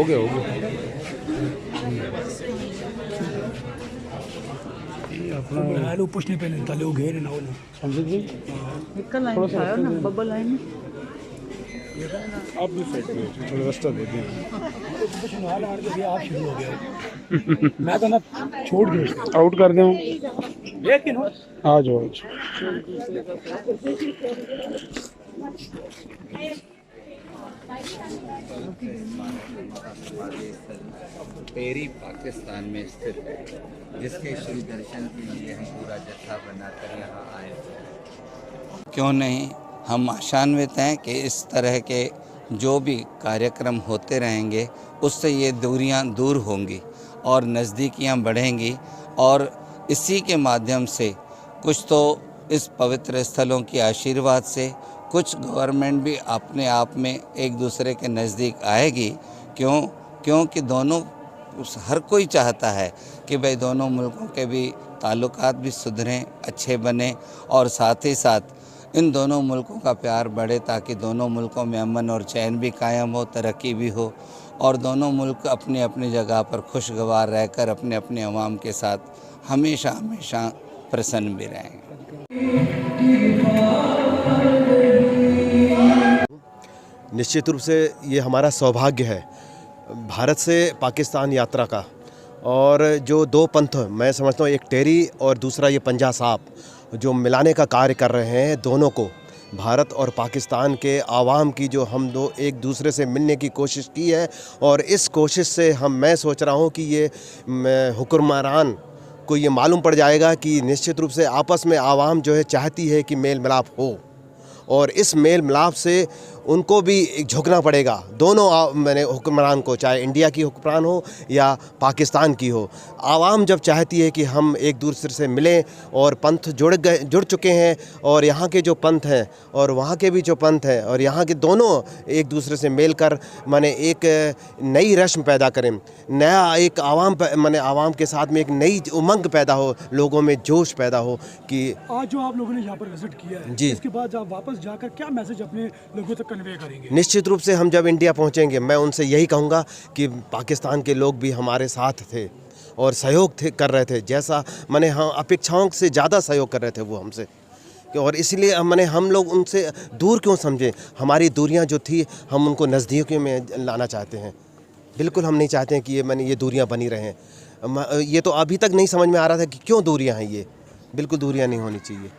हो गया अपना हेलो पुछने पे नहीं ताले घेरे ना होना समझ गए। निकल लाइन खाओ ना बबल लाइन आप भी फेंक दो, थोड़ा रास्ता दे दें। आप शुरू हो गया मैं तो ना छोड़ दो आउट कर दें लेकिन हो आ जाओ। टेरी पाकिस्तान में स्थित है, जिसके श्री दर्शन के लिए हम पूरा जत्था बनाकर यहाँ आए। क्यों नहीं, हम आशान्वित हैं कि इस तरह के जो भी कार्यक्रम होते रहेंगे उससे ये दूरियां दूर होंगी और नज़दीकियां बढ़ेंगी, और इसी के माध्यम से कुछ तो इस पवित्र स्थलों के आशीर्वाद से कुछ गवर्नमेंट भी अपने आप में एक दूसरे के नज़दीक आएगी। क्योंकि दोनों हर कोई चाहता है कि भाई दोनों मुल्कों के भी ताल्लुकात भी सुधरें, अच्छे बने, और साथ ही साथ इन दोनों मुल्कों का प्यार बढ़े ताकि दोनों मुल्कों में अमन और चैन भी कायम हो, तरक्की भी हो, और दोनों मुल्क अपनी अपनी जगह पर खुशगवार रहकर अपने अपने अवाम के साथ हमेशा हमेशा प्रसन्न भी रहेंगे। निश्चित रूप से ये हमारा सौभाग्य है भारत से पाकिस्तान यात्रा का, और जो दो पंथ मैं समझता हूँ, एक टेरी और दूसरा ये पंजा साहब जो मिलाने का कार्य कर रहे हैं, दोनों को भारत और पाकिस्तान के आवाम की जो हम दो एक दूसरे से मिलने की कोशिश की है, और इस कोशिश से मैं सोच रहा हूँ कि ये हुक्मरान को ये मालूम पड़ जाएगा कि निश्चित रूप से आपस में आवाम जो है चाहती है कि मेल मिलाप हो, और इस मेल मिलाप से उनको भी झुकना पड़ेगा, दोनों मैंने हुक्मरान को, चाहे इंडिया की हुक्मरान हो या पाकिस्तान की हो। आवाम जब चाहती है कि हम एक दूसरे से मिलें, और पंथ जुड़ चुके हैं, और यहाँ के जो पंथ हैं और वहाँ के भी जो पंथ हैं, और यहाँ के दोनों एक दूसरे से मिलकर माने एक नई रस्म पैदा करें, नया एक आवाम के साथ में एक नई उमंग पैदा हो, लोगों में जोश पैदा हो। कि आज जो आप लोगों ने यहाँ पर विजिट किया है जी, इसके बाद आप वापस जाकर क्या मैसेज अपने लोगों तक कन्वे करेंगे? निश्चित रूप से हम जब इंडिया पहुंचेंगे मैं उनसे यही कहूंगा कि पाकिस्तान के लोग भी हमारे साथ थे और सहयोग कर रहे थे, जैसा मैंने हम अपेक्षाओं से ज़्यादा सहयोग कर रहे थे वो हमसे, और इसलिए हम लोग उनसे दूर क्यों समझें। हमारी दूरियां जो थी हम उनको नज़दीकियों में लाना चाहते हैं। बिल्कुल हम नहीं चाहते हैं कि ये दूरियां बनी रहें। ये तो अभी तक नहीं समझ में आ रहा था कि क्यों दूरियां हैं, ये बिल्कुल दूरियां नहीं होनी चाहिए।